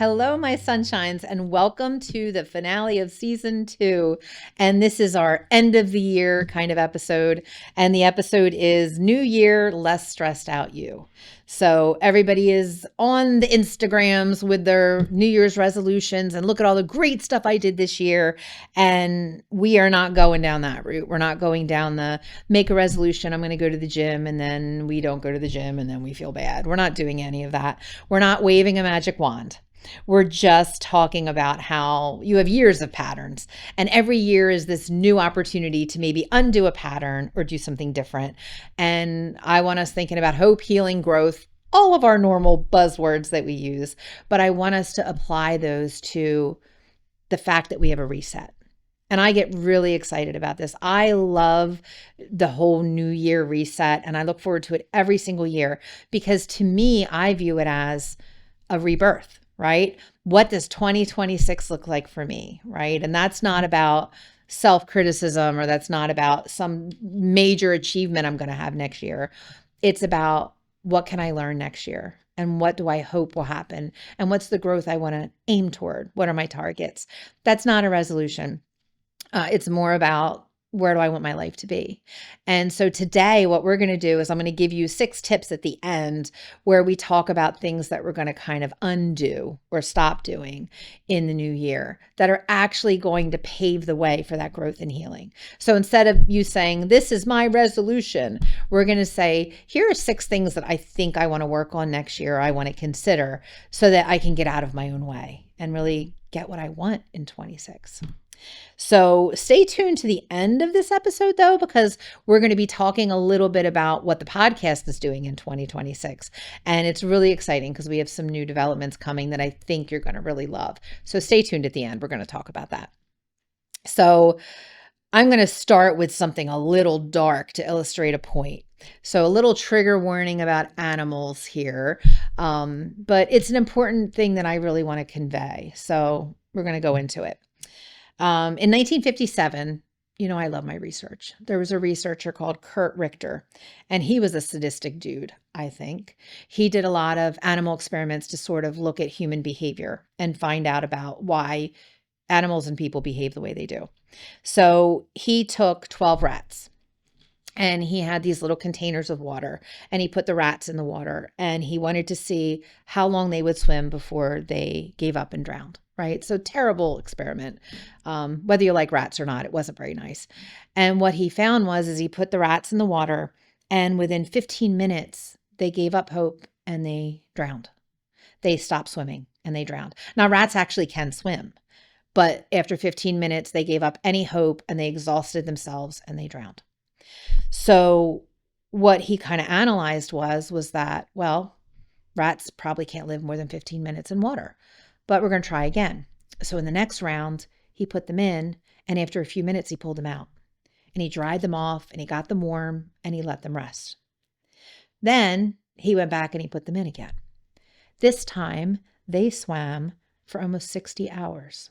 Hello, my sunshines, and welcome to the finale of season 2. And this is our end of the year kind of episode. And the episode is New Year, Less Stressed Out You. So everybody is on the Instagrams with their New Year's resolutions and look at all the great stuff I did this year. And we are not going down that route. We're not going down the make a resolution. I'm going to go to the gym, and then we don't go to the gym and then we feel bad. We're not doing any of that. We're not waving a magic wand. We're just talking about how you have years of patterns, and every year is this new opportunity to maybe undo a pattern or do something different. And I want us thinking about hope, healing, growth, all of our normal buzzwords that we use, but I want us to apply those to the fact that we have a reset. And I get really excited about this. I love the whole New Year reset, and I look forward to it every single year because to me, I view it as a rebirth. Right? What does 2026 look like for me? Right? And that's not about self-criticism, or that's not about some major achievement I'm going to have next year. It's about what can I learn next year? And what do I hope will happen? And what's the growth I want to aim toward? What are my targets? That's not a resolution. It's more about where do I want my life to be? And so today, what we're going to do is I'm going to give you 6 tips at the end where we talk about things that we're going to kind of undo or stop doing in the new year that are actually going to pave the way for that growth and healing. So instead of you saying, this is my resolution, we're going to say, here are 6 things that I think I want to work on next year, I want to consider so that I can get out of my own way and really get what I want in 26. So stay tuned to the end of this episode, though, because we're going to be talking a little bit about what the podcast is doing in 2026. And it's really exciting because we have some new developments coming that I think you're going to really love. So stay tuned at the end. We're going to talk about that. So I'm going to start with something a little dark to illustrate a point. So a little trigger warning about animals here, but it's an important thing that I really want to convey. So we're going to go into it. In 1957, I love my research. There was a researcher called Kurt Richter, and he was a sadistic dude, I think. He did a lot of animal experiments to sort of look at human behavior and find out about why animals and people behave the way they do. So he took 12 rats. And he had these little containers of water, and he put the rats in the water, and he wanted to see how long they would swim before they gave up and drowned, right? So terrible experiment. Whether you like rats or not, it wasn't very nice. And what he found is he put the rats in the water, and within 15 minutes, they gave up hope and they drowned. They stopped swimming and they drowned. Now, rats actually can swim, but after 15 minutes, they gave up any hope and they exhausted themselves and they drowned. So what he kind of analyzed was that, well, rats probably can't live more than 15 minutes in water, but we're going to try again. So in the next round, he put them in, and after a few minutes, he pulled them out, and he dried them off, and he got them warm, and he let them rest. Then he went back and he put them in again. This time, they swam for almost 60 hours.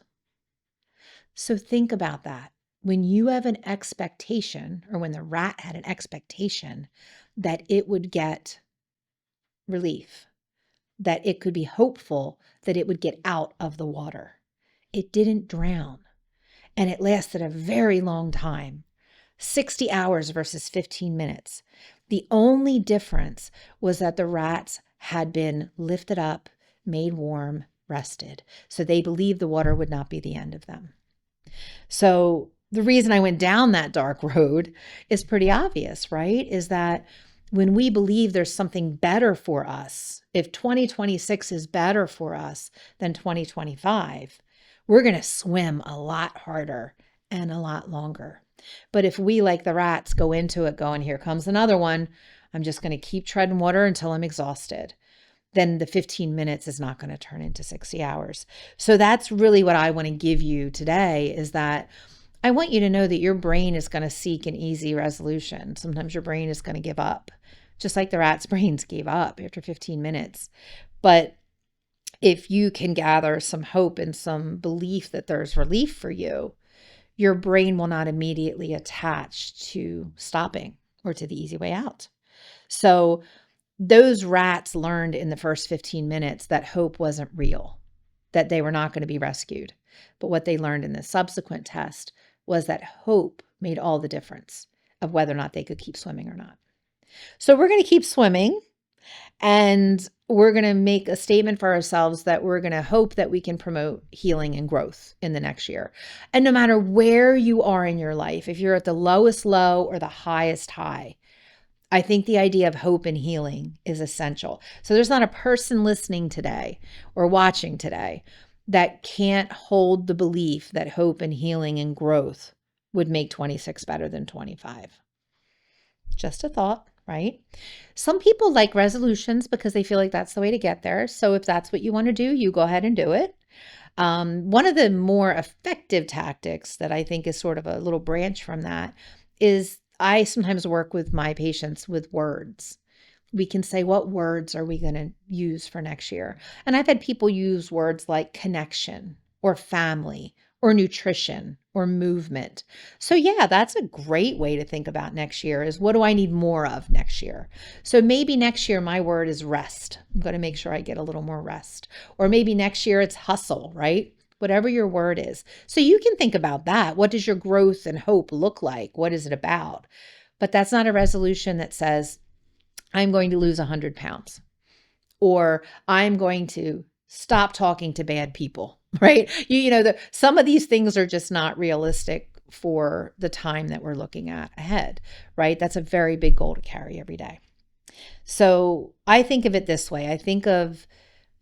So think about that. When you have an expectation, or when the rat had an expectation that it would get relief, that it could be hopeful that it would get out of the water, it didn't drown. And it lasted a very long time, 60 hours versus 15 minutes. The only difference was that the rats had been lifted up, made warm, rested. So they believed the water would not be the end of them. So the reason I went down that dark road is pretty obvious, right? Is that when we believe there's something better for us, if 2026 is better for us than 2025, we're going to swim a lot harder and a lot longer. But if we, like the rats, go into it going, here comes another one, I'm just going to keep treading water until I'm exhausted, then the 15 minutes is not going to turn into 60 hours. So that's really what I want to give you today, is that I want you to know that your brain is going to seek an easy resolution. Sometimes your brain is going to give up, just like the rat's brains gave up after 15 minutes. But if you can gather some hope and some belief that there's relief for you, your brain will not immediately attach to stopping or to the easy way out. So those rats learned in the first 15 minutes that hope wasn't real. that they were not going to be rescued. But what they learned in the subsequent test was that hope made all the difference of whether or not they could keep swimming or not. So we're going to keep swimming, and we're going to make a statement for ourselves that we're going to hope that we can promote healing and growth in the next year. And no matter where you are in your life, if you're at the lowest low or the highest high, I think the idea of hope and healing is essential. So there's not a person listening today or watching today that can't hold the belief that hope and healing and growth would make 26 better than 25. Just a thought, right? Some people like resolutions because they feel like that's the way to get there. So if that's what you want to do, you go ahead and do it. One of the more effective tactics that I think is sort of a little branch from that is I sometimes work with my patients with words. We can say, what words are we going to use for next year? And I've had people use words like connection or family or nutrition or movement. So yeah, that's a great way to think about next year is what do I need more of next year? So maybe next year my word is rest. I'm going to make sure I get a little more rest. Or maybe next year it's hustle, right? Whatever your word is. So you can think about that. What does your growth and hope look like? What is it about? But that's not a resolution that says, I'm going to lose 100 pounds or I'm going to stop talking to bad people, right? Some of these things are just not realistic for the time that we're looking at ahead, right? That's a very big goal to carry every day. So I think of it this way. I think of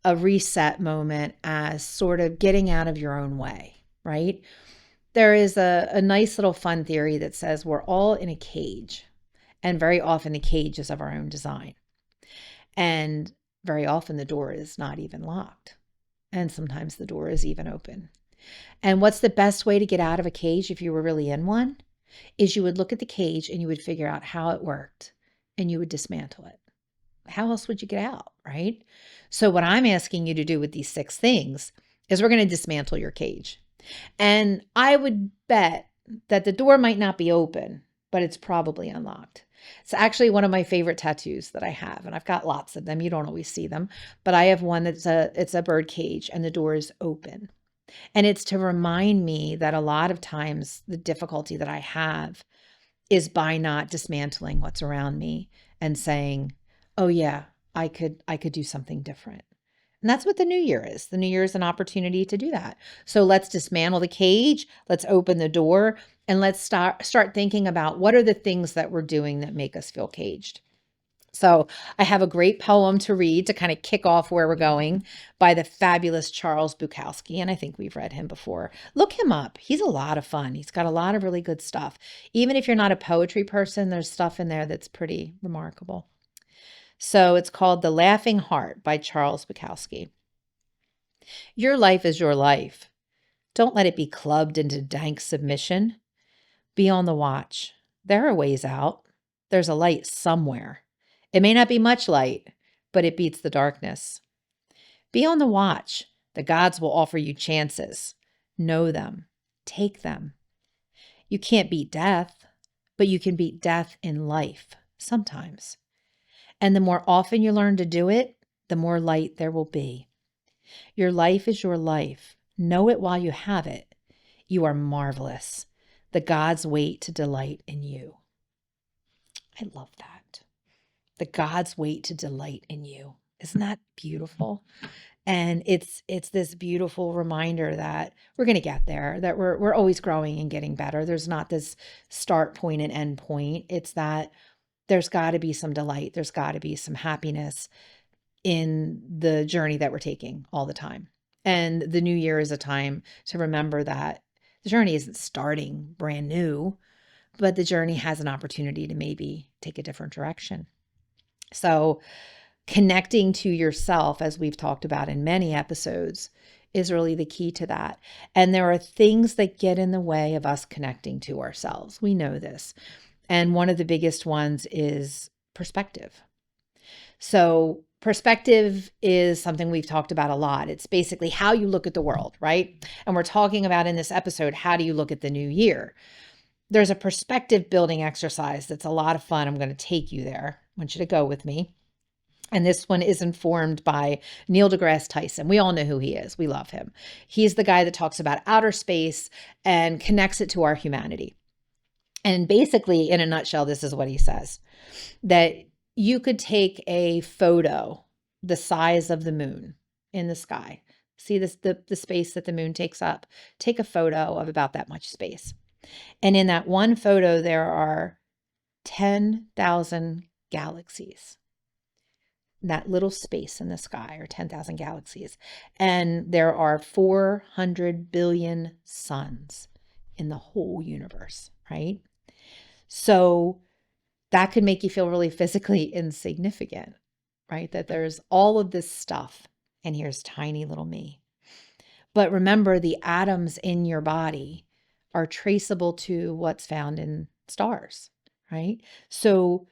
a reset moment as sort of getting out of your own way, right? There is a nice little fun theory that says we're all in a cage, and very often the cage is of our own design. And very often the door is not even locked. And sometimes the door is even open. And what's the best way to get out of a cage if you were really in one? Is you would look at the cage and you would figure out how it worked and you would dismantle it. How else would you get out, right? So what I'm asking you to do with these 6 things is we're going to dismantle your cage. And I would bet that the door might not be open, but it's probably unlocked. It's actually one of my favorite tattoos that I have, and I've got lots of them. You don't always see them, but I have one it's a bird cage and the door is open. And it's to remind me that a lot of times the difficulty that I have is by not dismantling what's around me and saying, oh yeah, I could do something different. And that's what the new year is. The new year is an opportunity to do that. So let's dismantle the cage, let's open the door, and let's start thinking about what are the things that we're doing that make us feel caged. So I have a great poem to read to kind of kick off where we're going by the fabulous Charles Bukowski. And I think we've read him before. Look him up. He's a lot of fun. He's got a lot of really good stuff. Even if you're not a poetry person, there's stuff in there that's pretty remarkable. So it's called The Laughing Heart by Charles Bukowski. Your life is your life. Don't let it be clubbed into dank submission. Be on the watch. There are ways out. There's a light somewhere. It may not be much light, but it beats the darkness. Be on the watch. The gods will offer you chances. Know them. Take them. You can't beat death, but you can beat death in life sometimes. And the more often you learn to do it, the more light there will be. Your life is your life. Know it while you have it. You are marvelous. The gods wait to delight in you. I love that. The gods wait to delight in you. Isn't that beautiful? And it's this beautiful reminder that we're going to get there, that we're always growing and getting better. There's not this start point and end point. It's that there's got to be some delight. There's got to be some happiness in the journey that we're taking all the time. And the new year is a time to remember that the journey isn't starting brand new, but the journey has an opportunity to maybe take a different direction. So connecting to yourself, as we've talked about in many episodes, is really the key to that. And there are things that get in the way of us connecting to ourselves. We know this. And one of the biggest ones is perspective. So perspective is something we've talked about a lot. It's basically how you look at the world, right? And we're talking about in this episode, how do you look at the new year? There's a perspective building exercise that's a lot of fun. I'm going to take you there. I want you to go with me. And this one is informed by Neil deGrasse Tyson. We all know who he is. We love him. He's the guy that talks about outer space and connects it to our humanity. And basically, in a nutshell, this is what he says, that you could take a photo the size of the moon in the sky. See this, the space that the moon takes up. Take a photo of about that much space. And in that one photo, there are 10,000 galaxies. That little space in the sky are 10,000 galaxies. And there are 400 billion suns in the whole universe, right? So that could make you feel really physically insignificant, right? That there's all of this stuff, and here's tiny little me. But remember, the atoms in your body are traceable to what's found in stars, right? So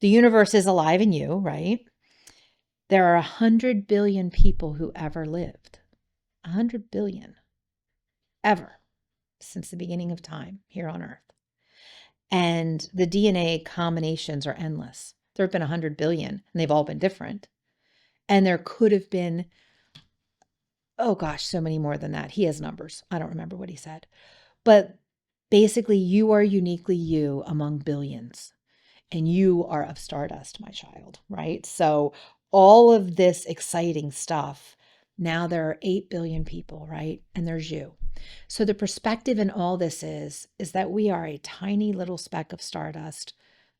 the universe is alive in you, right? There are 100 billion people who ever lived. 100 billion. Ever. Since the beginning of time here on Earth. And the DNA combinations are endless. There have been 100 billion, and they've all been different. And there could have been, oh gosh, so many more than that. He has numbers. I don't remember what he said. But basically, you are uniquely you among billions. And you are of stardust, my child, right? So all of this exciting stuff, now there are 8 billion people, right? And there's you. So the perspective in all this is that we are a tiny little speck of stardust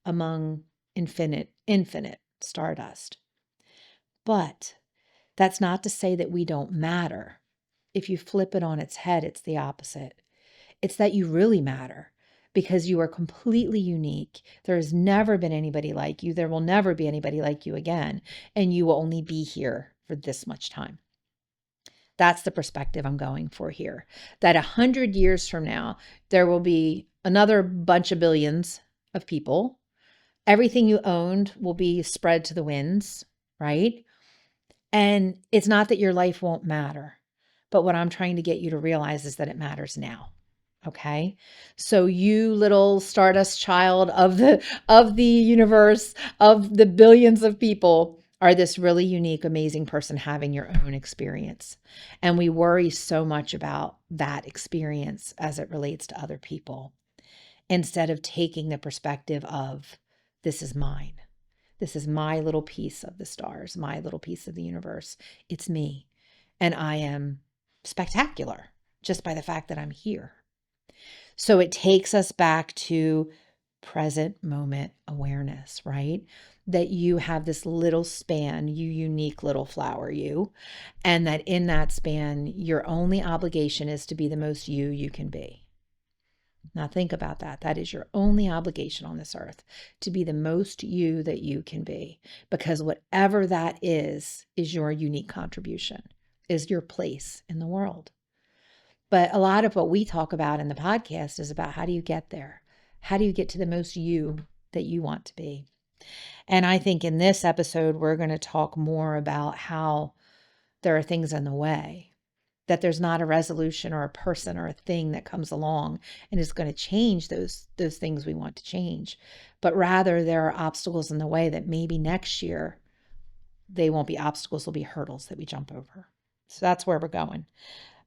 among infinite stardust. But that's not to say that we don't matter. If you flip it on its head, it's the opposite. It's that you really matter because you are completely unique. There has never been anybody like you. There will never be anybody like you again. And you will only be here for this much time. That's the perspective I'm going for here. That 100 years from now, there will be another bunch of billions of people. Everything you owned will be spread to the winds, right? And it's not that your life won't matter, but what I'm trying to get you to realize is that it matters now. Okay. So you little stardust child of the universe, of the billions of people, are this really unique, amazing person having your own experience. And we worry so much about that experience as it relates to other people, instead of taking the perspective of, this is mine. This is my little piece of the stars, my little piece of the universe. It's me. And I am spectacular just by the fact that I'm here. So it takes us back to present moment awareness, right? That you have this little span, you unique little flower, you, and that in that span, your only obligation is to be the most you can be. Now think about that. That is your only obligation on this earth, to be the most you that you can be, because whatever that is your unique contribution, is your place in the world. But a lot of what we talk about in the podcast is about, how do you get there? How do you get to the most you that you want to be? And I think in this episode, we're going to talk more about how there are things in the way, that there's not a resolution or a person or a thing that comes along and is going to change those things we want to change. But rather, there are obstacles in the way that maybe next year, they won't be obstacles, they'll be hurdles that we jump over. So that's where we're going.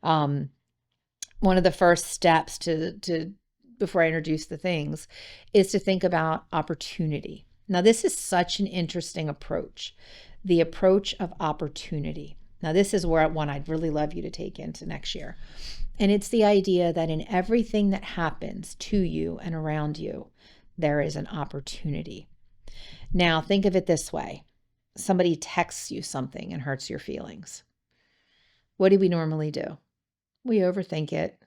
One of the first steps to before I introduce the things is to think about opportunity. Now, this is such an interesting approach, the approach of opportunity. Now, this is where one I'd really love you to take into next year. And it's the idea that in everything that happens to you and around you, there is an opportunity. Now, think of it this way. Somebody texts you something and hurts your feelings. What do we normally do? We overthink it.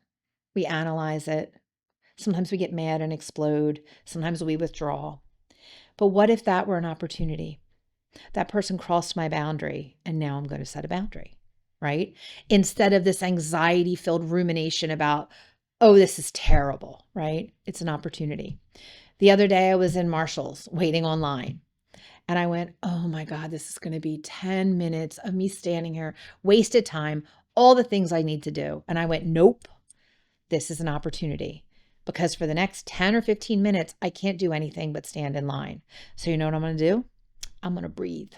We analyze it. Sometimes we get mad and explode. Sometimes we withdraw. But what if that were an opportunity? That person crossed my boundary, and now I'm going to set a boundary, right? Instead of this anxiety-filled rumination about, oh, this is terrible, right? It's an opportunity. The other day I was in Marshall's waiting online. And I went, oh my God, this is going to be 10 minutes of me standing here, wasted time, all the things I need to do. And I went, nope, this is an opportunity, because for the next 10 or 15 minutes, I can't do anything but stand in line. So you know what I'm going to do? I'm going to breathe.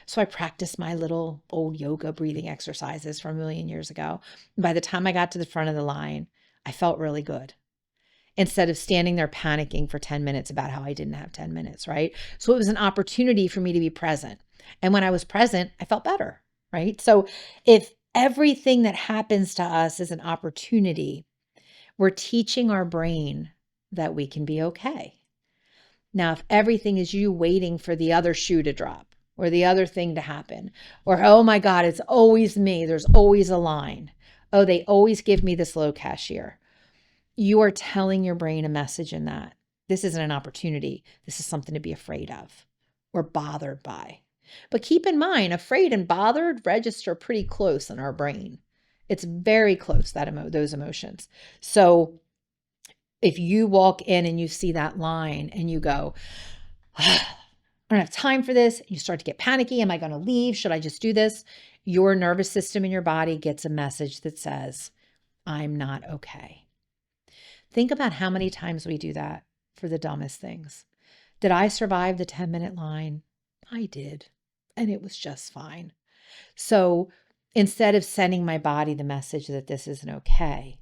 So I practiced my little old yoga breathing exercises from a million years ago. And by the time I got to the front of the line, I felt really good instead of standing there panicking for 10 minutes about how I didn't have 10 minutes, right? So it was an opportunity for me to be present. And when I was present, I felt better, right? So if everything that happens to us is an opportunity, we're teaching our brain that we can be okay. Now, if everything is you waiting for the other shoe to drop or the other thing to happen, or, oh my God, it's always me, there's always a line. Oh, they always give me this low cashier. You are telling your brain a message in that this isn't an opportunity. This is something to be afraid of or bothered by. But keep in mind, afraid and bothered register pretty close in our brain. It's very close, those emotions. So if you walk in and you see that line and you go, I don't have time for this, you start to get panicky. Am I going to leave? Should I just do this? Your nervous system in your body gets a message that says, I'm not okay. Think about how many times we do that for the dumbest things. Did I survive the 10-minute line? I did. And it was just fine. So instead of sending my body the message that this isn't okay,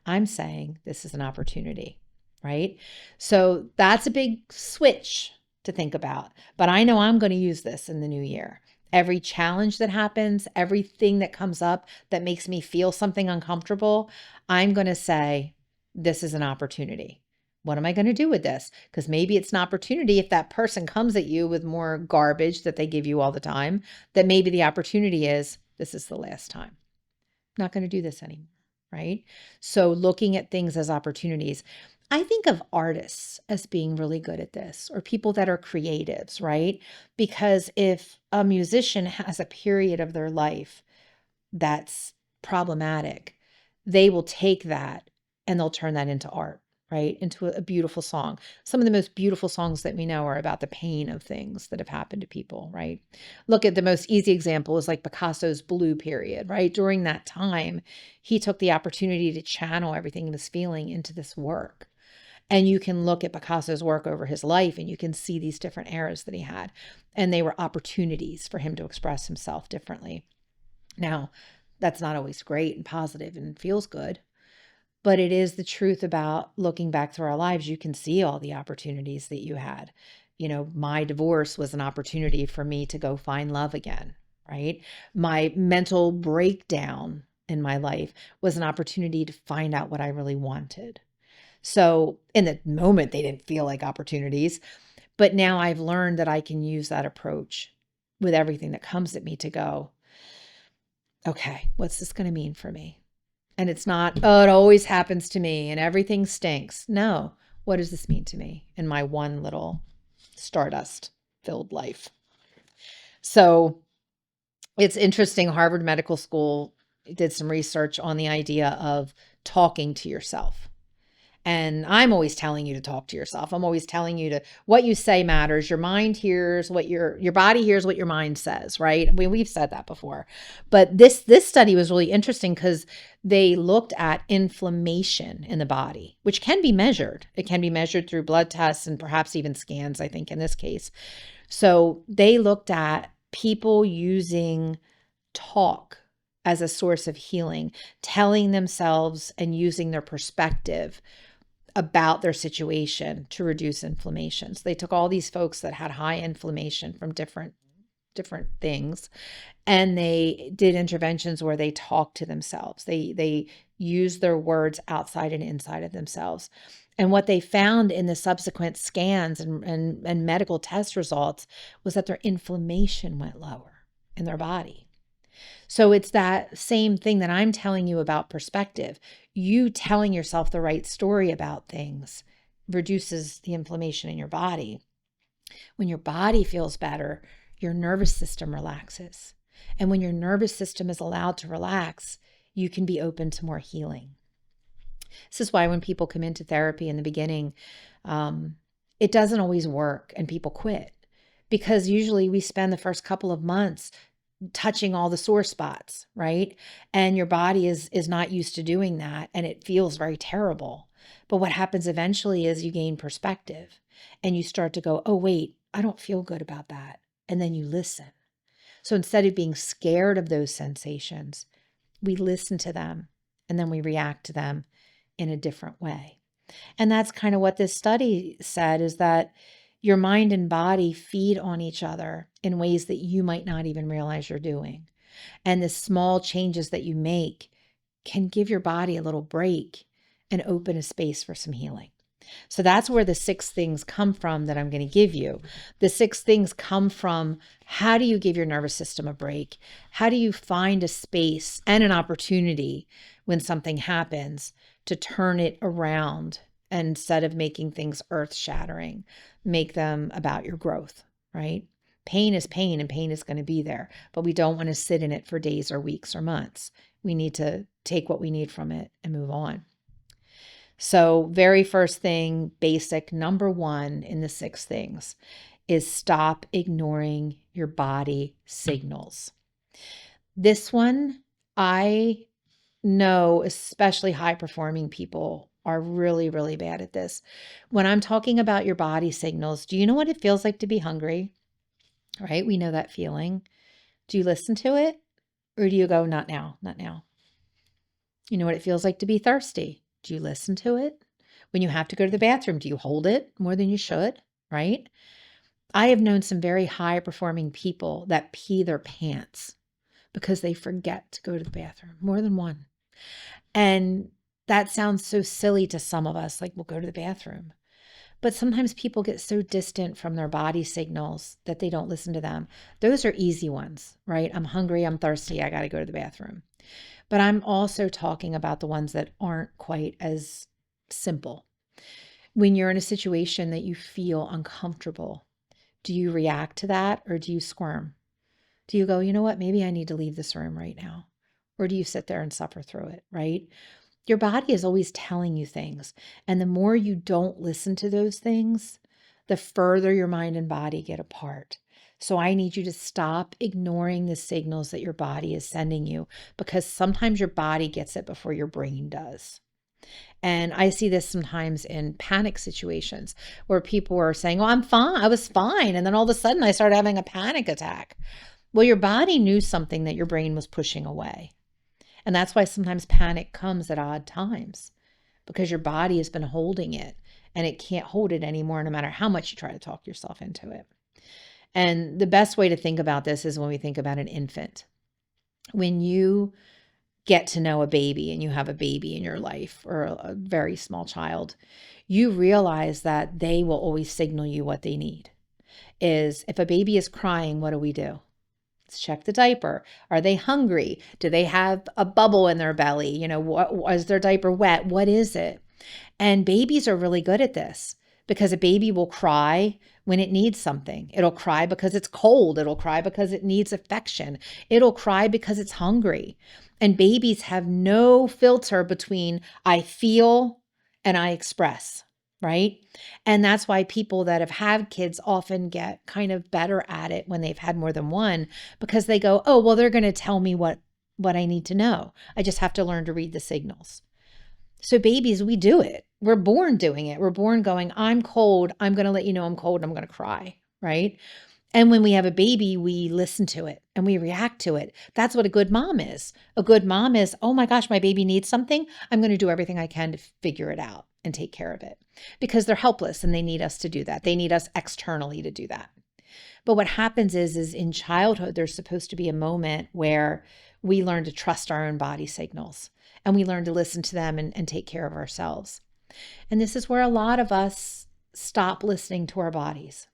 I'm saying this is an opportunity, right? So that's a big switch to think about. But I know I'm going to use this in the new year. Every challenge that happens, everything that comes up that makes me feel something uncomfortable, I'm going to say, this is an opportunity. What am I going to do with this? Because maybe it's an opportunity if that person comes at you with more garbage that they give you all the time, that maybe the opportunity is, this is the last time. I'm not going to do this anymore, right? So looking at things as opportunities. I think of artists as being really good at this, or people that are creatives, right? Because if a musician has a period of their life that's problematic, they will take that and they'll turn that into art, right? Into a beautiful song. Some of the most beautiful songs that we know are about the pain of things that have happened to people, right? Look at the most easy example is like Picasso's blue period, right? During that time, he took the opportunity to channel everything he was feeling into this work. And you can look at Picasso's work over his life and you can see these different eras that he had. And they were opportunities for him to express himself differently. Now, that's not always great and positive and feels good, but it is the truth about looking back through our lives. You can see all the opportunities that you had. You know, my divorce was an opportunity for me to go find love again, right? My mental breakdown in my life was an opportunity to find out what I really wanted. So in the moment, they didn't feel like opportunities, but now I've learned that I can use that approach with everything that comes at me to go, okay, what's this going to mean for me? And it's not, oh, it always happens to me and everything stinks. No, what does this mean to me in my one little stardust filled life? So it's interesting. Harvard Medical School did some research on the idea of talking to yourself. And I'm always telling you to talk to yourself. I'm always telling you to, what you say matters. Your mind hears what your body hears what your mind says, right? We've said that before. But this study was really interesting because they looked at inflammation in the body, which can be measured. It can be measured through blood tests and perhaps even scans, I think, in this case. So they looked at people using talk as a source of healing, telling themselves and using their perspective about their situation to reduce inflammation. So they took all these folks that had high inflammation from different things, and they did interventions where they talked to themselves. They used their words outside and inside of themselves. And what they found in the subsequent scans and medical test results was that their inflammation went lower in their body. So it's that same thing that I'm telling you about perspective. You telling yourself the right story about things reduces the inflammation in your body. When your body feels better, your nervous system relaxes. And when your nervous system is allowed to relax, you can be open to more healing. This is why when people come into therapy in the beginning, it doesn't always work and people quit, because usually we spend the first couple of months touching all the sore spots, right? And your body is not used to doing that, and it feels very terrible. But what happens eventually is you gain perspective and you start to go, oh, wait, I don't feel good about that. And then you listen So instead of being scared of those sensations, we listen to them and then we react to them in a different way. And that's kind of what this study said, is that your mind and body feed on each other in ways that you might not even realize you're doing. And the small changes that you make can give your body a little break and open a space for some healing. So that's where the 6 things come from that I'm going to give you. The 6 things come from, how do you give your nervous system a break? How do you find a space and an opportunity when something happens to turn it around, and instead of making things earth-shattering, make them about your growth, right? Pain is pain, and pain is going to be there, but we don't want to sit in it for days or weeks or months. We need to take what we need from it and move on. So, very first thing, basic number 1 in the 6 things is stop ignoring your body signals. This one, I know, especially high performing people are really, really bad at this. When I'm talking about your body signals, do you know what it feels like to be hungry? Right? We know that feeling. Do you listen to it? Or do you go, not now, not now? You know what it feels like to be thirsty? Do you listen to it? When you have to go to the bathroom, do you hold it more than you should? Right? I have known some very high performing people that pee their pants because they forget to go to the bathroom, more than one. And that sounds so silly to some of us, like, we'll go to the bathroom. But sometimes people get so distant from their body signals that they don't listen to them. Those are easy ones, right? I'm hungry, I'm thirsty, I got to go to the bathroom. But I'm also talking about the ones that aren't quite as simple. When you're in a situation that you feel uncomfortable, do you react to that, or do you squirm? Do you go, you know what, maybe I need to leave this room right now? Or do you sit there and suffer through it, right? Your body is always telling you things. And the more you don't listen to those things, the further your mind and body get apart. So I need you to stop ignoring the signals that your body is sending you, because sometimes your body gets it before your brain does. And I see this sometimes in panic situations where people are saying, oh, I'm fine. I was fine. And then all of a sudden I started having a panic attack. Well, your body knew something that your brain was pushing away. And that's why sometimes panic comes at odd times, because your body has been holding it and it can't hold it anymore, no matter how much you try to talk yourself into it. And the best way to think about this is when we think about an infant. When you get to know a baby and you have a baby in your life, or a very small child, you realize that they will always signal you what they need. Is if a baby is crying, what do we do? Let's check the diaper. Are they hungry? Do they have a bubble in their belly? You know, what is their diaper wet? What is it? And babies are really good at this, because a baby will cry when it needs something. It'll cry because it's cold. It'll cry because it needs affection. It'll cry because it's hungry. And babies have no filter between I feel and I express, right? And that's why people that have had kids often get kind of better at it when they've had more than one, because they go, oh, well, they're going to tell me what I need to know. I just have to learn to read the signals. So babies, we do it. We're born doing it. We're born going, I'm cold. I'm going to let you know I'm cold. I'm going to cry, right? And when we have a baby, we listen to it and we react to it. That's what a good mom is. A good mom is, oh my gosh, my baby needs something. I'm going to do everything I can to figure it out and take care of it, because they're helpless and they need us to do that. They need us externally to do that. But what happens is in childhood, there's supposed to be a moment where we learn to trust our own body signals and we learn to listen to them and take care of ourselves. And this is where a lot of us stop listening to our bodies,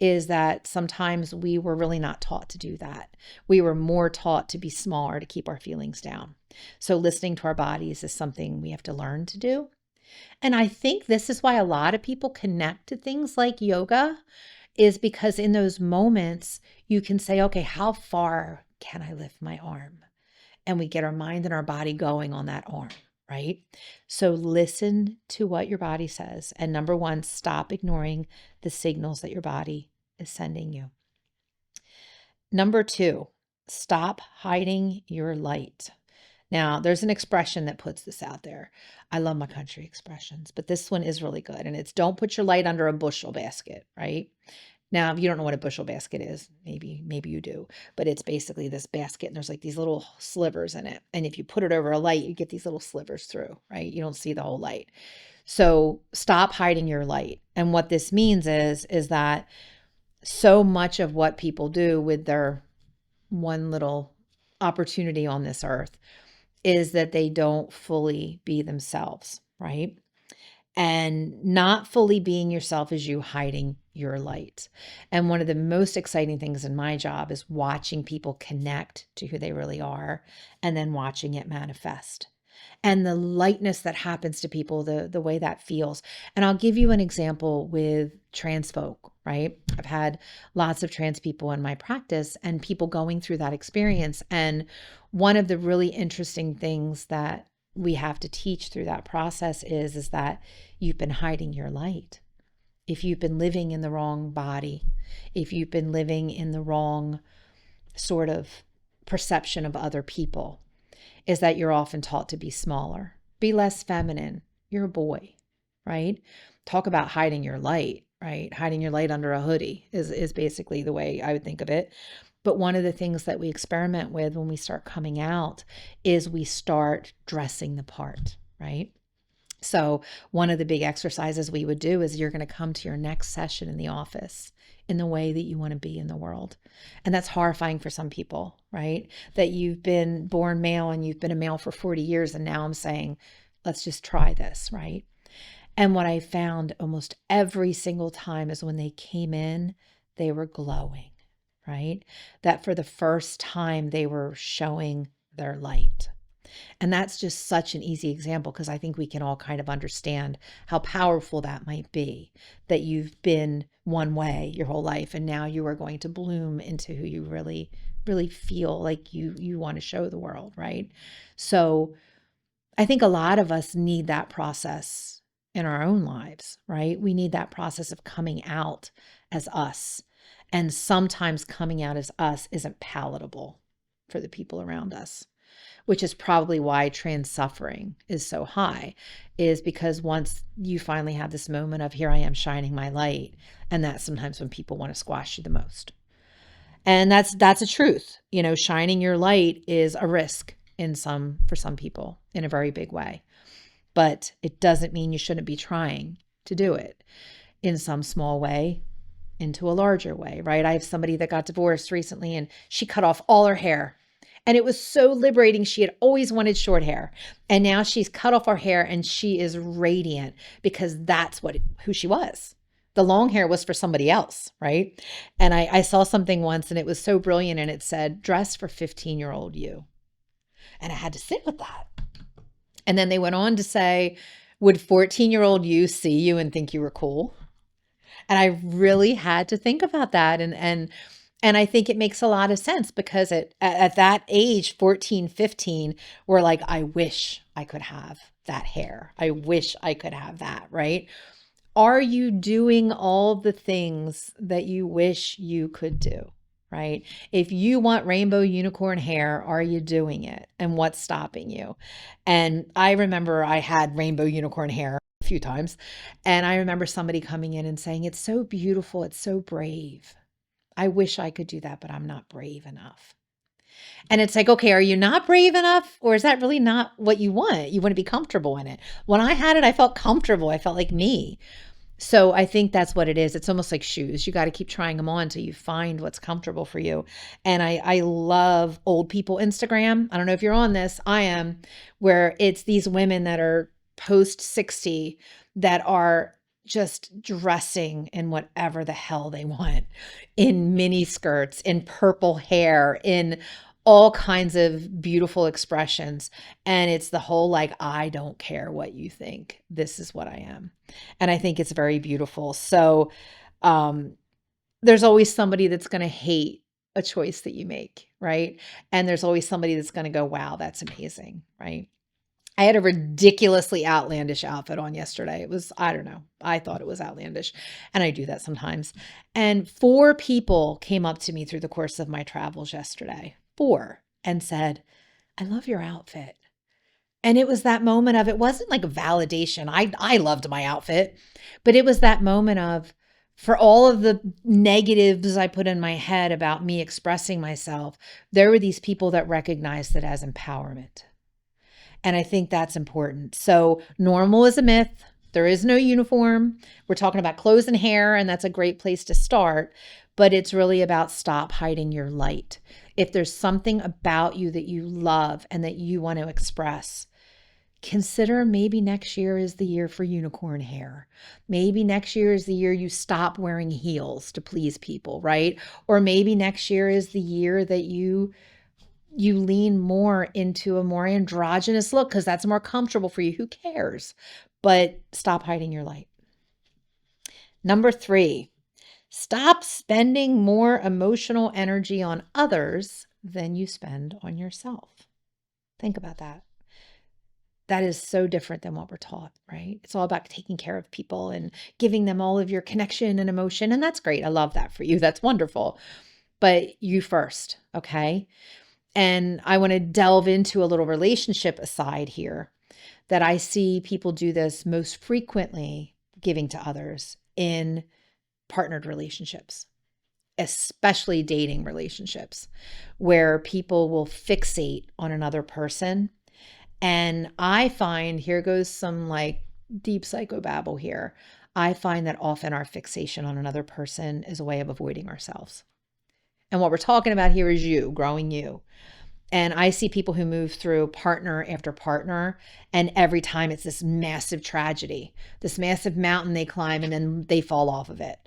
is that sometimes we were really not taught to do that. We were more taught to be smaller, to keep our feelings down. So listening to our bodies is something we have to learn to do. And I think this is why a lot of people connect to things like yoga, is because in those moments you can say, okay, how far can I lift my arm? And we get our mind and our body going on that arm, right? So listen to what your body says. And number 1, stop ignoring the signals that your body is sending you. Number 2, stop hiding your light. Now, there's an expression that puts this out there. I love my country expressions, but this one is really good. And it's, don't put your light under a bushel basket, right? Now, if you don't know what a bushel basket is, maybe you do, but it's basically this basket and there's like these little slivers in it. And if you put it over a light, you get these little slivers through, right? You don't see the whole light. So stop hiding your light. And what this means is that so much of what people do with their one little opportunity on this earth is that they don't fully be themselves, right? And not fully being yourself is you hiding your light. And one of the most exciting things in my job is watching people connect to who they really are and then watching it manifest. And the lightness that happens to people, the way that feels. And I'll give you an example with trans folk, right? I've had lots of trans people in my practice and people going through that experience. And one of the really interesting things that we have to teach through that process is that you've been hiding your light. If you've been living in the wrong body, if you've been living in the wrong sort of perception of other people, is that you're often taught to be smaller, be less feminine. You're a boy, right? Talk about hiding your light, right? Hiding your light under a hoodie is basically the way I would think of it. But one of the things that we experiment with when we start coming out is we start dressing the part, right? So one of the big exercises we would do is you're going to come to your next session in the office in the way that you want to be in the world. And that's horrifying for some people, right? That you've been born male and you've been a male for 40 years. And now I'm saying, let's just try this, right? And what I found almost every single time is when they came in, they were glowing, right? That for the first time, they were showing their light. And that's just such an easy example because I think we can all kind of understand how powerful that might be, that you've been one way your whole life and now you are going to bloom into who you really, really feel like you want to show the world, right? So I think a lot of us need that process in our own lives, right? We need that process of coming out as us. And sometimes coming out as us isn't palatable for the people around us, which is probably why trans suffering is so high, is because once you finally have this moment of here I am shining my light, and that's sometimes when people want to squash you the most. And that's a truth. You know, shining your light is a risk for some people in a very big way. But it doesn't mean you shouldn't be trying to do it in some small way into a larger way, right? I have somebody that got divorced recently and she cut off all her hair. And it was so liberating. She had always wanted short hair. And now she's cut off her hair and she is radiant because that's who she was. The long hair was for somebody else, right? And I saw something once and it was so brilliant and it said, dress for 15-year-old you. And I had to sit with that. And then they went on to say, would 14-year-old you see you and think you were cool? And I really had to think about that. And I think it makes a lot of sense because at that age, 14, 15, we're like, I wish I could have that hair. I wish I could have that, right? Are you doing all the things that you wish you could do, right? If you want rainbow unicorn hair, are you doing it? And what's stopping you? And I remember I had rainbow unicorn hair a few times. And I remember somebody coming in and saying, it's so beautiful. It's so brave. I wish I could do that, but I'm not brave enough. And it's like, okay, are you not brave enough? Or is that really not what you want? You want to be comfortable in it. When I had it, I felt comfortable. I felt like me. So I think that's what it is. It's almost like shoes. You got to keep trying them on until you find what's comfortable for you. And I love old people Instagram. I don't know if you're on this. I am, where it's these women that are post 60 that are just dressing in whatever the hell they want, in mini skirts, in purple hair, in all kinds of beautiful expressions. And it's the whole, like, I don't care what you think. This is what I am. And I think it's very beautiful. So there's always somebody that's going to hate a choice that you make, right? And there's always somebody that's going to go, wow, that's amazing, right? I had a ridiculously outlandish outfit on yesterday. It was, I don't know, I thought it was outlandish. And I do that sometimes. And 4 people came up to me through the course of my travels yesterday, 4, and said, I love your outfit. And it was that moment of, it wasn't like a validation. I loved my outfit, but it was that moment of, For all of the negatives I put in my head about me expressing myself, there were these people that recognized it as empowerment. And I think that's important. So normal is a myth. There is no uniform. We're talking about clothes and hair, and that's a great place to start. But it's really about stop hiding your light. If there's something about you that you love and that you want to express, consider maybe next year is the year for unicorn hair. Maybe next year is the year you stop wearing heels to please people, right? Or maybe next year is the year that you lean more into a more androgynous look because that's more comfortable for you. Who cares? But stop hiding your light. Number 3, stop spending more emotional energy on others than you spend on yourself. Think about that. That is so different than what we're taught, right? It's all about taking care of people and giving them all of your connection and emotion. And that's great. I love that for you. That's wonderful. But you first, okay? And I want to delve into a little relationship aside here that I see people do this most frequently, giving to others in partnered relationships, especially dating relationships, where people will fixate on another person. And I find, here goes some like deep psychobabble here. I find that often our fixation on another person is a way of avoiding ourselves. And what we're talking about here is you, growing you. And I see people who move through partner after partner, and every time it's this massive tragedy, this massive mountain they climb, and then they fall off of it,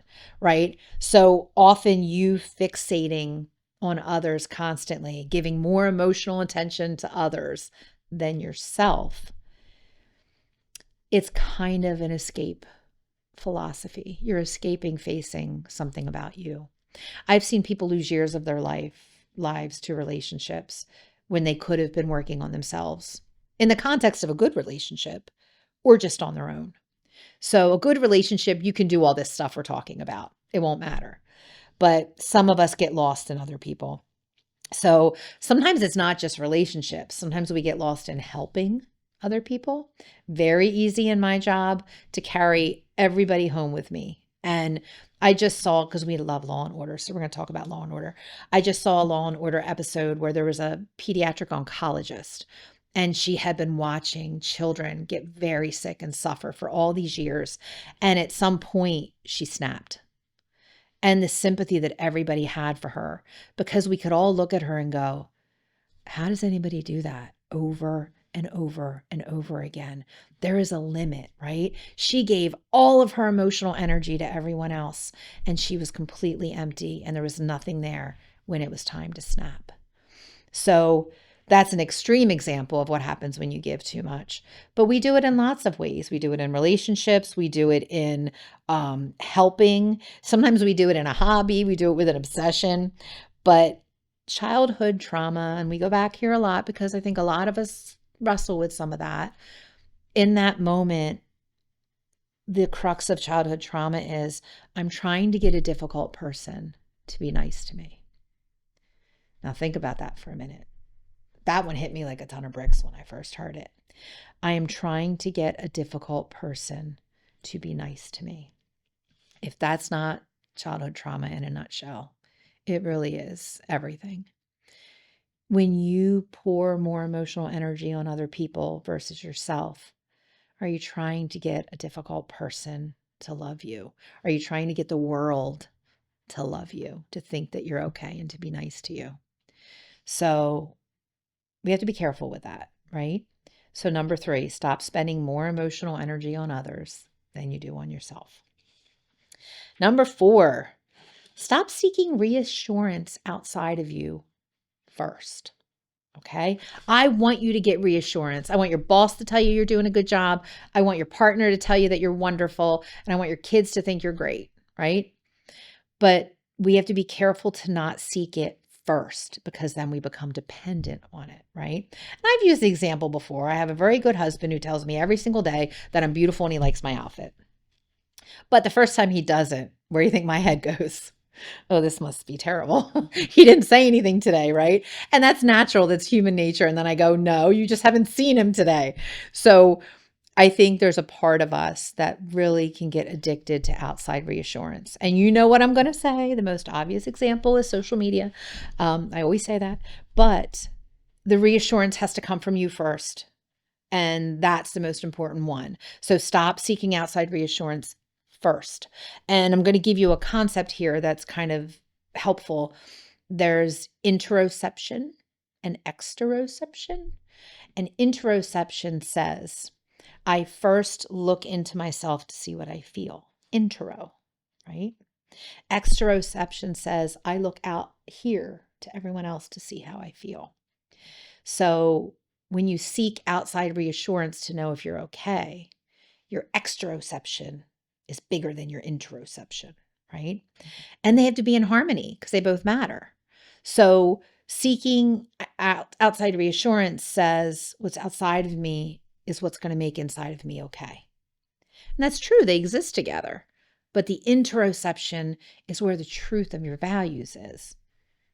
right? So often you fixating on others constantly, giving more emotional attention to others than yourself, it's kind of an escape philosophy. You're escaping facing something about you. I've seen people lose years of their lives to relationships when they could have been working on themselves in the context of a good relationship or just on their own. So a good relationship, you can do all this stuff we're talking about. It won't matter. But some of us get lost in other people. So sometimes it's not just relationships. Sometimes we get lost in helping other people. Very easy in my job to carry everybody home with me. And I just saw, because we love Law and Order, so we're going to talk about Law and Order. I just saw a Law and Order episode where there was a pediatric oncologist, and she had been watching children get very sick and suffer for all these years. And at some point, she snapped. And the sympathy that everybody had for her, because we could all look at her and go, how does anybody do that over and over and over again? There is a limit, right? She gave all of her emotional energy to everyone else, and she was completely empty, and there was nothing there when it was time to snap. So that's an extreme example of what happens when you give too much. But we do it in lots of ways. We do it in relationships. We do it in helping. Sometimes we do it in a hobby. We do it with an obsession. But childhood trauma, and we go back here a lot because I think a lot of us wrestle with some of that. In that moment, the crux of childhood trauma is, I'm trying to get a difficult person to be nice to me. Now think about that for a minute. That one hit me like a ton of bricks when I first heard it. I am trying to get a difficult person to be nice to me. If that's not childhood trauma in a nutshell, it really is everything. When you pour more emotional energy on other people versus yourself, are you trying to get a difficult person to love you? Are you trying to get the world to love you, to think that you're okay and to be nice to you? So we have to be careful with that, right? So number 3, stop spending more emotional energy on others than you do on yourself. Number 4, stop seeking reassurance outside of you first. Okay. I want you to get reassurance. I want your boss to tell you you're doing a good job. I want your partner to tell you that you're wonderful. And I want your kids to think you're great, right? But we have to be careful to not seek it first, because then we become dependent on it, right? And I've used the example before. I have a very good husband who tells me every single day that I'm beautiful and he likes my outfit. But the first time he doesn't, where do you think my head goes? Oh, this must be terrible. He didn't say anything today, right? And that's natural. That's human nature. And then I go, no, you just haven't seen him today. So I think there's a part of us that really can get addicted to outside reassurance. And you know what I'm going to say? The most obvious example is social media. I always say that. But the reassurance has to come from you first. And that's the most important one. So stop seeking outside reassurance first. And I'm going to give you a concept here that's kind of helpful. There's interoception and exteroception. And interoception says, I first look into myself to see what I feel. Intero, right? Exteroception says, I look out here to everyone else to see how I feel. So when you seek outside reassurance to know if you're okay, your exteroception is bigger than your interoception, right? And they have to be in harmony because they both matter. So seeking outside reassurance says what's outside of me is what's going to make inside of me okay. And that's true, they exist together. But the interoception is where the truth of your values is.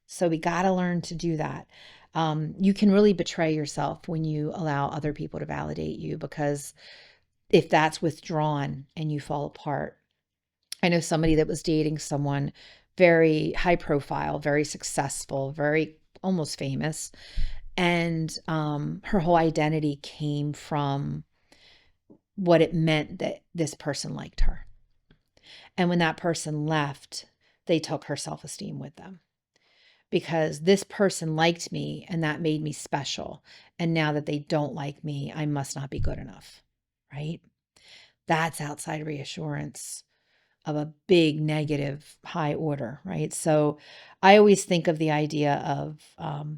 So we got to learn to do that. You can really betray yourself when you allow other people to validate you, because if that's withdrawn and you fall apart. I know somebody that was dating someone very high profile, very successful, very almost famous. And her whole identity came from what it meant that this person liked her. And when that person left, they took her self-esteem with them, because this person liked me and that made me special. And now that they don't like me, I must not be good enough, right? That's outside reassurance of a big negative high order, right? So I always think of the idea of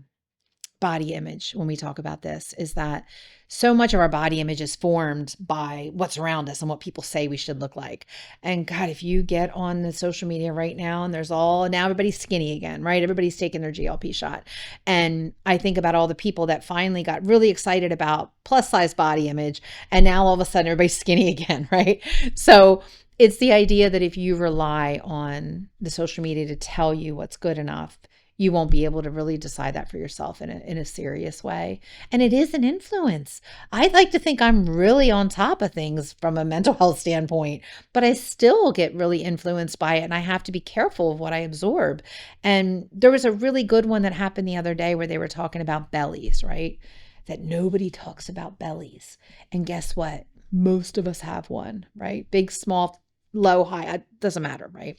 body image when we talk about this, is that so much of our body image is formed by what's around us and what people say we should look like. And God, if you get on the social media right now and now everybody's skinny again, right? Everybody's taking their GLP shot. And I think about all the people that finally got really excited about plus size body image. And now all of a sudden everybody's skinny again, right? So it's the idea that if you rely on the social media to tell you what's good enough, you won't be able to really decide that for yourself in a serious way. And it is an influence. I like to think I'm really on top of things from a mental health standpoint, but I still get really influenced by it. And I have to be careful of what I absorb. And there was a really good one that happened the other day where they were talking about bellies, right? That nobody talks about bellies. And guess what? Most of us have one, right? Big, small, low, high, it doesn't matter, right?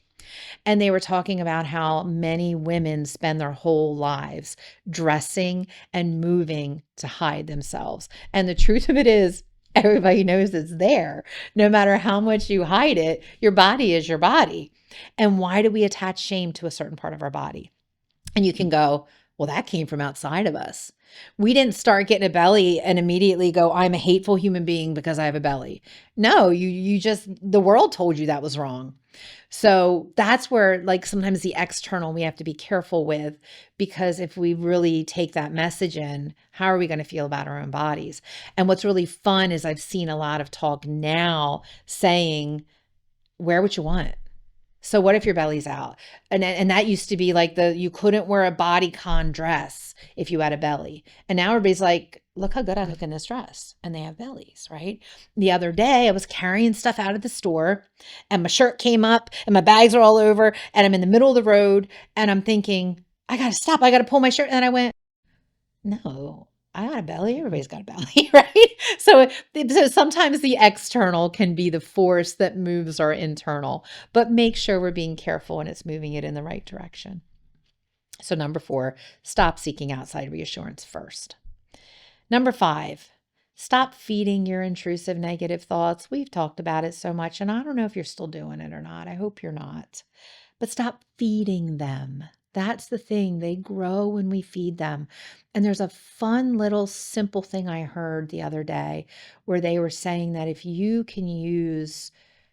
And they were talking about how many women spend their whole lives dressing and moving to hide themselves. And the truth of it is, everybody knows it's there. No matter how much you hide it, your body is your body. And why do we attach shame to a certain part of our body? And you can go, well, that came from outside of us. We didn't start getting a belly and immediately go, I'm a hateful human being because I have a belly. No, you just, the world told you that was wrong. So that's where, like, sometimes the external we have to be careful with, because if we really take that message in, how are we going to feel about our own bodies? And what's really fun is I've seen a lot of talk now saying, wear what you want. So what if your belly's out? And that used to be like you couldn't wear a bodycon dress if you had a belly. And now everybody's like, look how good I look in this dress. And they have bellies, right? The other day I was carrying stuff out of the store and my shirt came up and my bags are all over and I'm in the middle of the road and I'm thinking, I got to stop. I got to pull my shirt. And then I went, no, I got a belly. Everybody's got a belly, right? So sometimes the external can be the force that moves our internal, but make sure we're being careful and it's moving it in the right direction. So number 4, stop seeking outside reassurance first. Number 5, stop feeding your intrusive negative thoughts. We've talked about it so much, and I don't know if you're still doing it or not. I hope you're not. But stop feeding them. That's the thing. They grow when we feed them. And there's a fun little simple thing I heard the other day where they were saying that if you can use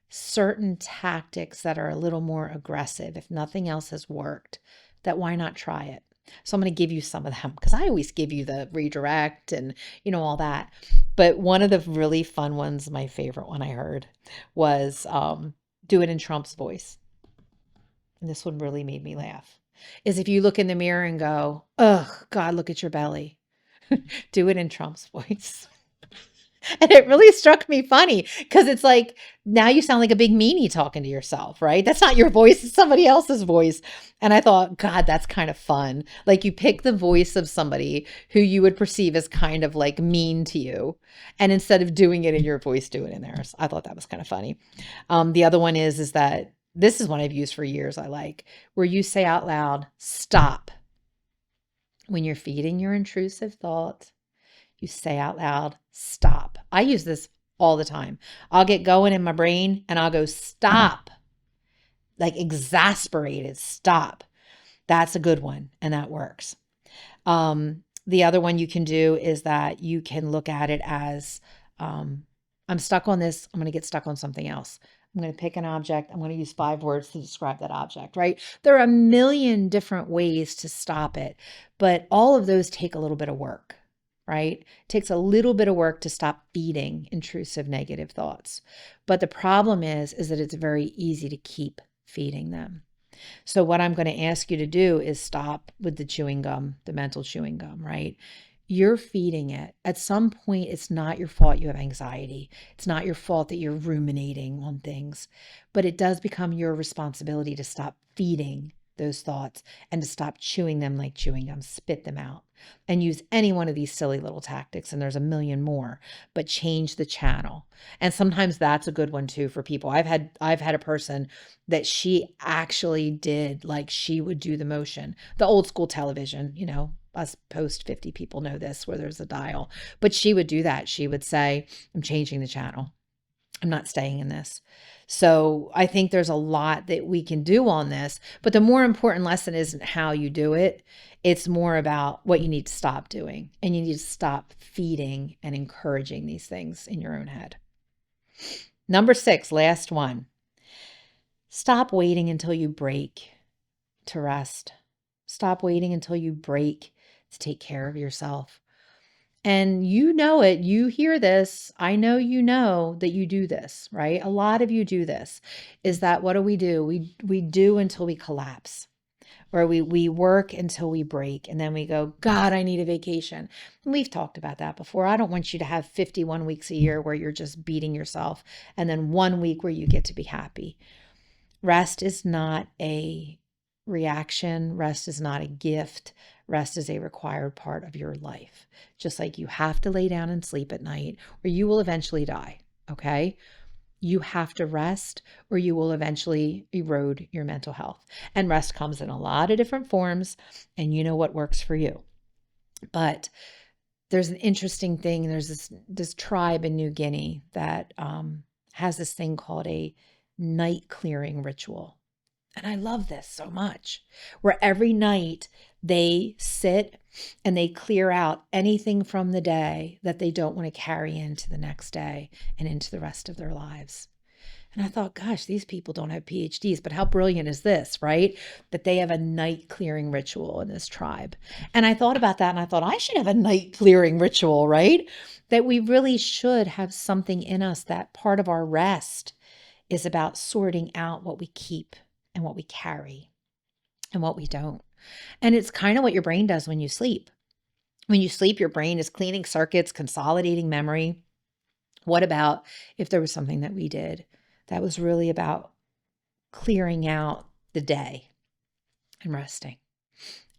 certain tactics that are a little more aggressive, if nothing else has worked, that why not try it? So I'm going to give you some of them, because I always give you the redirect and, all that. But one of the really fun ones, my favorite one I heard, was do it in Trump's voice. And this one really made me laugh. Is if you look in the mirror and go, ugh, God, look at your belly. Do it in Trump's voice. And it really struck me funny because it's like, now you sound like a big meanie talking to yourself, right? That's not your voice, it's somebody else's voice. And I thought, God, that's kind of fun. Like you pick the voice of somebody who you would perceive as kind of like mean to you. And instead of doing it in your voice, do it in theirs. I thought that was kind of funny. The other one is that this is one I've used for years. I like where you say out loud, stop. When you're feeding your intrusive thought, you say out loud, stop. I use this all the time. I'll get going in my brain and I'll go, stop. Like exasperated, stop. That's a good one. And that works. The other one you can do is that you can look at it as, I'm stuck on this. I'm going to get stuck on something else. I'm going to pick an object. I'm going to use 5 words to describe that object, right? There are a million different ways to stop it, but all of those take a little bit of work, right? It takes a little bit of work to stop feeding intrusive negative thoughts. But the problem is that it's very easy to keep feeding them. So what I'm going to ask you to do is stop with the chewing gum, the mental chewing gum, right? You're feeding it. At some point, it's not your fault you have anxiety. It's not your fault that you're ruminating on things, but it does become your responsibility to stop feeding those thoughts and to stop chewing them like chewing gum, spit them out and use any one of these silly little tactics. And there's a million more, but change the channel. And sometimes that's a good one too for people. I've had a person that she actually did, like she would do the motion, the old school television, us post 50 people know this, where there's a dial, but she would do that. She would say, I'm changing the channel. I'm not staying in this. So I think there's a lot that we can do on this, but the more important lesson isn't how you do it. It's more about what you need to stop doing, and you need to stop feeding and encouraging these things in your own head. Number 6, last one. Stop waiting until you break to rest. Stop waiting until you break to take care of yourself. And you know it, you hear this. I know you know that you do this, right? A lot of you do this. Is that what do? We do until we collapse, or we work until we break, and then we go, God, I need a vacation. And we've talked about that before. I don't want you to have 51 weeks a year where you're just beating yourself, and then 1 week where you get to be happy. Rest is not a reaction. Rest is not a gift. Rest is a required part of your life. Just like you have to lay down and sleep at night, or you will eventually die. Okay? You have to rest, or you will eventually erode your mental health. And rest comes in a lot of different forms, and you know what works for you. But there's an interesting thing. There's this tribe in New Guinea that has this thing called a night clearing ritual. And I love this so much, where every night they sit and they clear out anything from the day that they don't want to carry into the next day and into the rest of their lives. And I thought, gosh, these people don't have PhDs, but how brilliant is this, right? That they have a night clearing ritual in this tribe. And I thought about that and I thought, I should have a night clearing ritual, right? That we really should have something in us, that part of our rest is about sorting out what we keep and what we carry and what we don't. And it's kind of what your brain does when you sleep. When you sleep, your brain is cleaning circuits, consolidating memory. What about if there was something that we did that was really about clearing out the day and resting?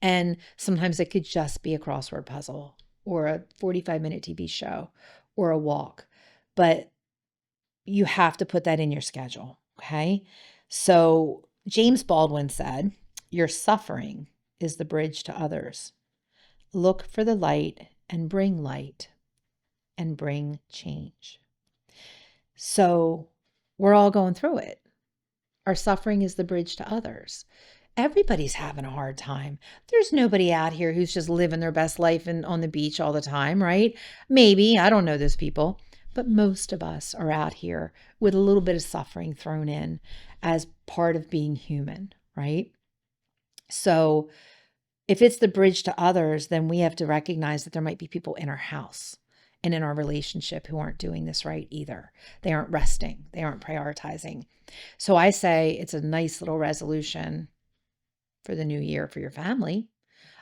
And sometimes it could just be a crossword puzzle or a 45-minute TV show or a walk. But you have to put that in your schedule, okay? So James Baldwin said, your suffering is the bridge to others. Look for the light and bring change. So we're all going through it. Our suffering is the bridge to others. Everybody's having a hard time. There's nobody out here who's just living their best life and on the beach all the time, right? Maybe, I don't know those people, but most of us are out here with a little bit of suffering thrown in as part of being human, right? So if it's the bridge to others, then we have to recognize that there might be people in our house and in our relationship who aren't doing this right either. They aren't resting. They aren't prioritizing. So I say it's a nice little resolution for the new year for your family.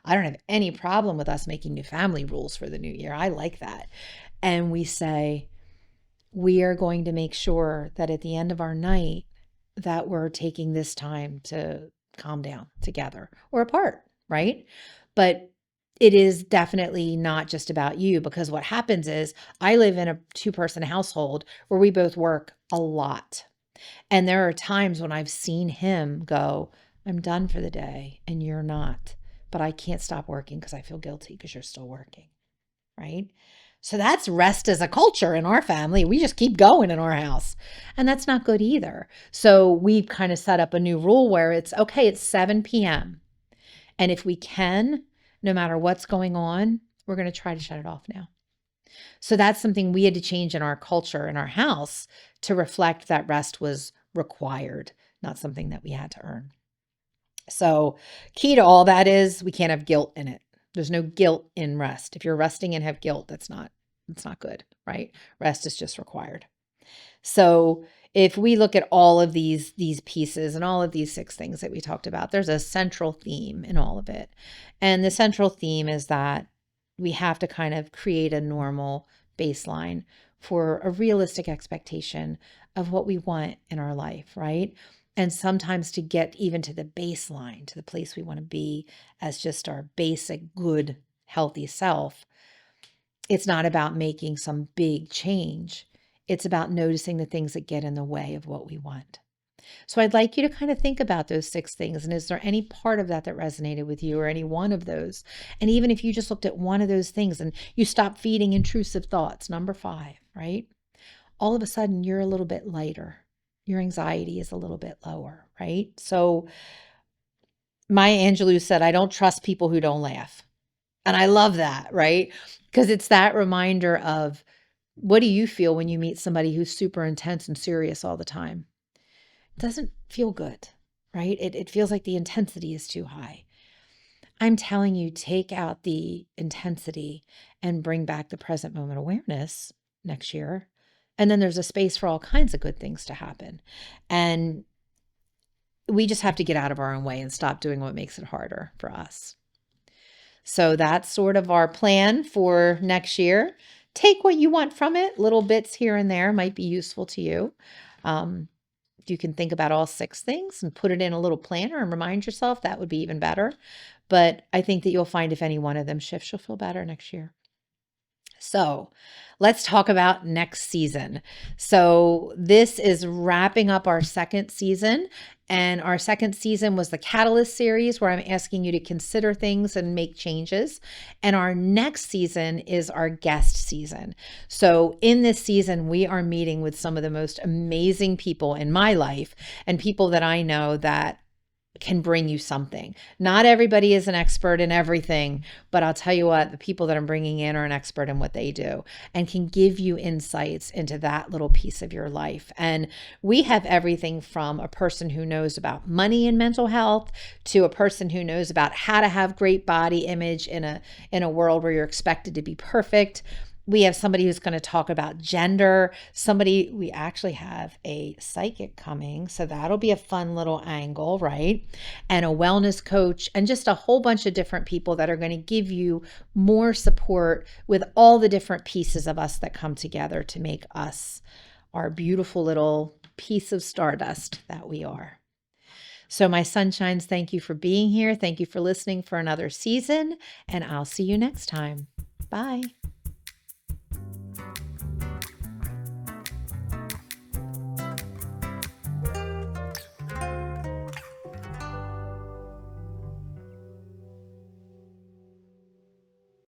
I don't have any problem with us making new family rules for the new year. I like that. And we say, we are going to make sure that at the end of our night that we're taking this time to calm down together or apart, right? But it is definitely not just about you, because what happens is I live in a two-person household where we both work a lot. And there are times when I've seen him go, I'm done for the day and you're not, but I can't stop working because I feel guilty because you're still working, right? So that's rest as a culture in our family. We just keep going in our house. And that's not good either. So we've kind of set up a new rule where it's okay, it's 7 p.m. And if we can, no matter what's going on, we're going to try to shut it off now. So that's something we had to change in our culture, in our house, to reflect that rest was required, not something that we had to earn. So key to all that is we can't have guilt in it. There's no guilt in rest. If you're resting and have guilt, that's not good, right? Rest is just required. So if we look at all of these pieces and all of these 6 things that we talked about, there's a central theme in all of it. And the central theme is that we have to kind of create a normal baseline for a realistic expectation of what we want in our life, right? And sometimes to get even to the baseline, to the place we want to be as just our basic, good, healthy self, it's not about making some big change. It's about noticing the things that get in the way of what we want. So I'd like you to kind of think about those 6 things. And is there any part of that that resonated with you, or any one of those? And even if you just looked at one of those things and you stopped feeding intrusive thoughts, number 5, right? All of a sudden you're a little bit lighter. Your anxiety is a little bit lower, right? So Maya Angelou said, I don't trust people who don't laugh. And I love that, right? Because it's that reminder of, what do you feel when you meet somebody who's super intense and serious all the time? It doesn't feel good, right? It feels like the intensity is too high. I'm telling you, take out the intensity and bring back the present moment awareness next year. And then there's a space for all kinds of good things to happen. And we just have to get out of our own way and stop doing what makes it harder for us. So that's sort of our plan for next year. Take what you want from it. Little bits here and there might be useful to you. You can think about all 6 things and put it in a little planner and remind yourself. That would be even better. But I think that you'll find if any one of them shifts, you'll feel better next year. So let's talk about next season. So this is wrapping up our 2nd season. And our 2nd season was the Catalyst series, where I'm asking you to consider things and make changes. And our next season is our guest season. So in this season, we are meeting with some of the most amazing people in my life, and people that I know that can bring you something. Not everybody is an expert in everything, but I'll tell you what, the people that I'm bringing in are an expert in what they do and can give you insights into that little piece of your life. And we have everything from a person who knows about money and mental health to a person who knows about how to have great body image in a world where you're expected to be perfect. We have somebody who's going to talk about gender. We actually have a psychic coming, so that'll be a fun little angle, right? And a wellness coach, and just a whole bunch of different people that are going to give you more support with all the different pieces of us that come together to make us our beautiful little piece of stardust that we are. So my sunshines, thank you for being here. Thank you for listening for another season, and I'll see you next time. Bye.